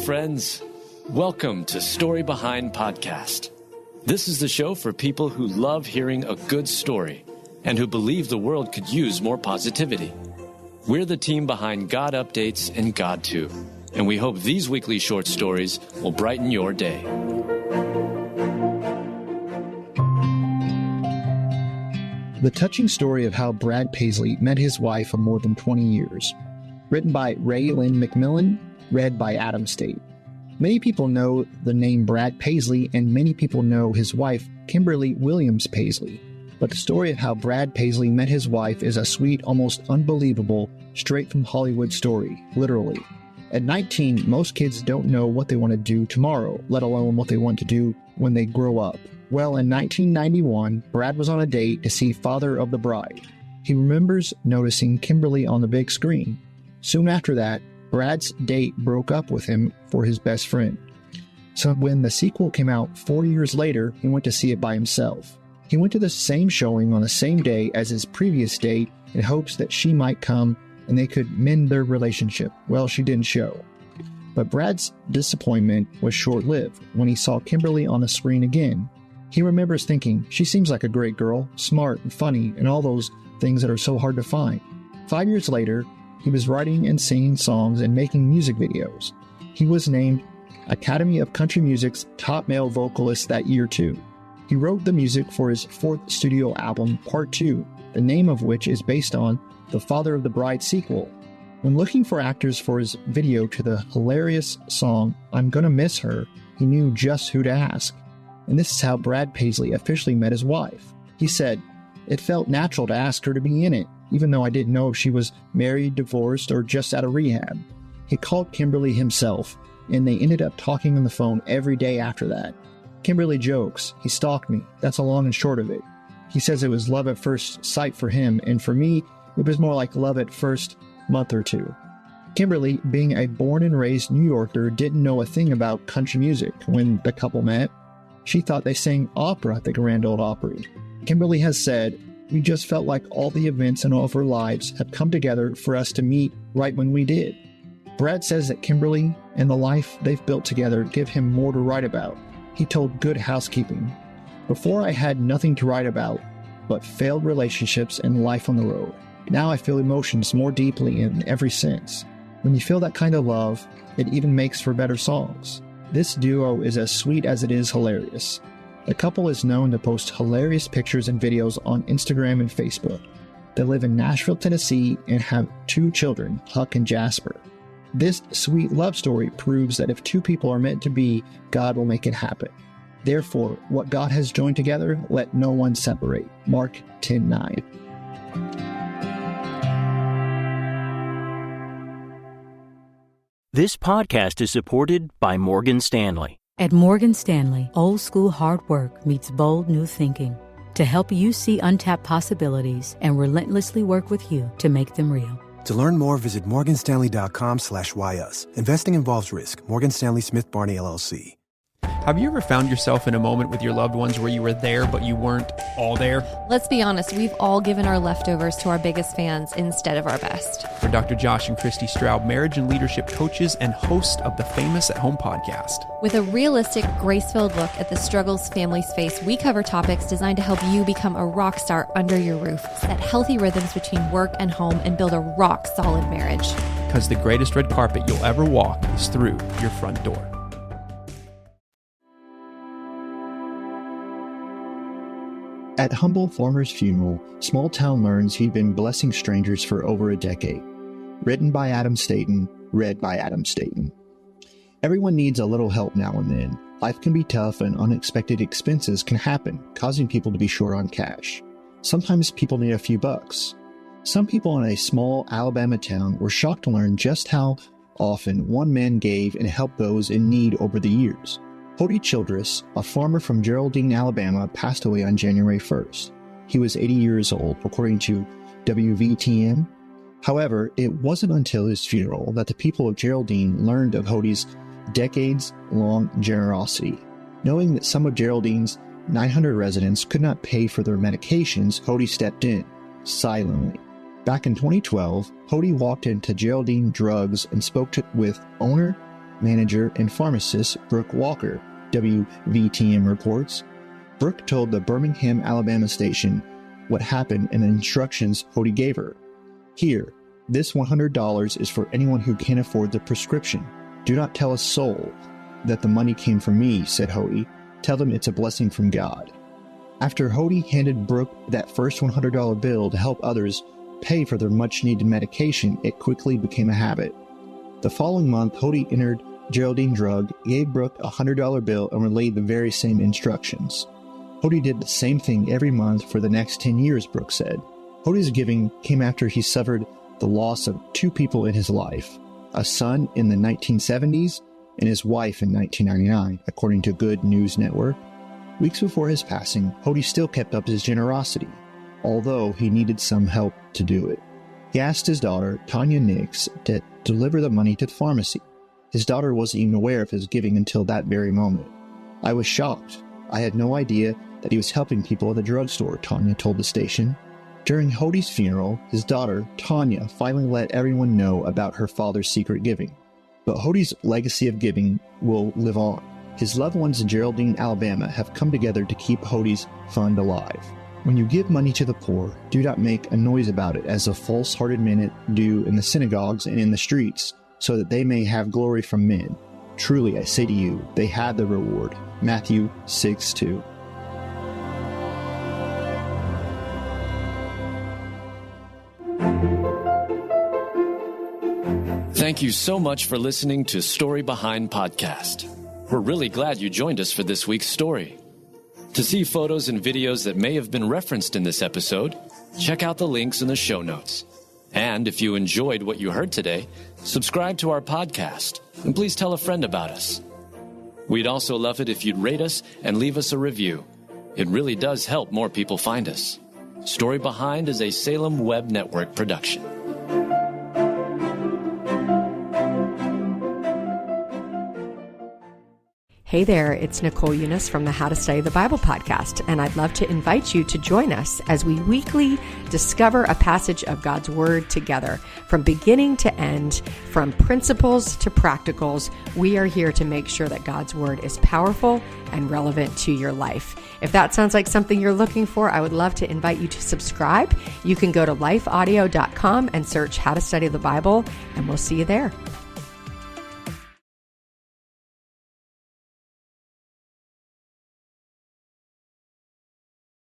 friends. Welcome to Story Behind Podcast. This is the show for people who love hearing a good story and who believe the world could use more positivity. We're the team behind GodUpdates and God2, and we hope these weekly short stories will brighten your day. The touching story of how Brad Paisley met his wife of more than 20 years. Written by Ray Lynn McMillan, read by Adam State. Many people know the name Brad Paisley, and many people know his wife, Kimberly Williams Paisley. But the story of how Brad Paisley met his wife is a sweet, almost unbelievable, straight from Hollywood story, literally. At 19, most kids don't know what they want to do tomorrow, let alone what they want to do when they grow up. Well, in 1991, Brad was on a date to see Father of the Bride. He remembers noticing Kimberly on the big screen. Soon after that, Brad's date broke up with him for his best friend. So when the sequel came out 4 years later, he went to see it by himself. He went to the same showing on the same day as his previous date in hopes that she might come and they could mend their relationship. Well, she didn't show. But Brad's disappointment was short-lived when he saw Kimberly on the screen again. He remembers thinking, she seems like a great girl, smart and funny, and all those things that are so hard to find. 5 years later, he was writing and singing songs and making music videos. He was named Academy of Country Music's top male vocalist that year too. He wrote the music for his fourth studio album, Part 2, the name of which is based on the Father of the Bride sequel. When looking for actors for his video to the hilarious song, I'm Gonna Miss Her, he knew just who to ask. And this is how Brad Paisley officially met his wife. He said, "It felt natural to ask her to be in it, even though I didn't know if she was married, divorced, or just out of rehab." He called Kimberly himself, and they ended up talking on the phone every day after that. Kimberly jokes, "He stalked me. That's the long and short of it." He says it was love at first sight for him, and for me, it was more like love at first month or two. Kimberly, being a born and raised New Yorker, didn't know a thing about country music when the couple met. She thought they sang opera at the Grand Ole Opry. Kimberly has said, "We just felt like all the events in all of our lives had come together for us to meet right when we did." Brad says that Kimberly and the life they've built together give him more to write about. He told Good Housekeeping, "Before I had nothing to write about but failed relationships and life on the road. Now I feel emotions more deeply in every sense. When you feel that kind of love, it even makes for better songs." This duo is as sweet as it is hilarious. The couple is known to post hilarious pictures and videos on Instagram and Facebook. They live in Nashville, Tennessee, and have 2 children, Huck and Jasper. This sweet love story proves that if 2 people are meant to be, God will make it happen. Therefore, what God has joined together, let no one separate. Mark 10:9. This podcast is supported by Morgan Stanley. At Morgan Stanley, old school hard work meets bold new thinking to help you see untapped possibilities and relentlessly work with you to make them real. To learn more, visit morganstanley.com/YUS. Investing involves risk. Morgan Stanley Smith Barney, LLC. Have you ever found yourself in a moment with your loved ones where you were there, but you weren't all there? Let's be honest, we've all given our leftovers to our biggest fans instead of our best. For Dr. Josh and Christy Straub, marriage and leadership coaches and host of the Famous at Home podcast. With a realistic, grace-filled look at the struggles families face, we cover topics designed to help you become a rock star under your roof, set healthy rhythms between work and home, and build a rock-solid marriage. Because the greatest red carpet you'll ever walk is through your front door. At humble farmer's funeral, small town learns he'd been blessing strangers for over a decade. Written by Adam Staten, read by Adam Staten. Everyone needs a little help now and then. Life can be tough and unexpected expenses can happen, causing people to be short on cash. Sometimes people need a few bucks. Some people in a small Alabama town were shocked to learn just how often one man gave and helped those in need over the years. Hody Childress, a farmer from Geraldine, Alabama, passed away on January 1st. He was 80 years old, according to WVTM. However, it wasn't until his funeral that the people of Geraldine learned of Hody's decades-long generosity. Knowing that some of Geraldine's 900 residents could not pay for their medications, Hody stepped in, silently. Back in 2012, Hody walked into Geraldine Drugs and spoke with owner manager, and pharmacist Brooke Walker, WVTM reports. Brooke told the Birmingham, Alabama station what happened and the instructions Hody gave her. Here, this $100 is for anyone who can't afford the prescription. Do not tell a soul that the money came from me, said Hody. Tell them it's a blessing from God. After Hody handed Brooke that first $100 bill to help others pay for their much-needed medication, it quickly became a habit. The following month, Hody entered Geraldine Drug, gave Brooke a $100 bill, and relayed the very same instructions. Hody did the same thing every month for the next 10 years, Brooke said. Hody's giving came after he suffered the loss of two people in his life, a son in the 1970s and his wife in 1999, according to Good News Network. Weeks before his passing, Hody still kept up his generosity, although he needed some help to do it. He asked his daughter, Tanya Nix, to deliver the money to the pharmacy. His daughter wasn't even aware of his giving until that very moment. I was shocked. I had no idea that he was helping people at the drugstore, Tanya told the station. During Hody's funeral, his daughter, Tanya, finally let everyone know about her father's secret giving. But Hody's legacy of giving will live on. His loved ones in Geraldine, Alabama have come together to keep Hody's fund alive. When you give money to the poor, do not make a noise about it as the false-hearted men do in the synagogues and in the streets, so that they may have glory from men. Truly, I say to you, they have the reward. Matthew 6:2. Thank you so much for listening to Story Behind Podcast. We're really glad you joined us for this week's story. To see photos and videos that may have been referenced in this episode, check out the links in the show notes. And if you enjoyed what you heard today, subscribe to our podcast, and please tell a friend about us. We'd also love it if you'd rate us and leave us a review. It really does help more people find us. Story Behind is a Salem Web Network production. Hey there, it's Nicole Eunice from the How to Study the Bible podcast, and I'd love to invite you to join us as we weekly discover a passage of God's Word together. From beginning to end, from principles to practicals, we are here to make sure that God's Word is powerful and relevant to your life. If that sounds like something you're looking for, I would love to invite you to subscribe. You can go to lifeaudio.com and search How to Study the Bible, and we'll see you there.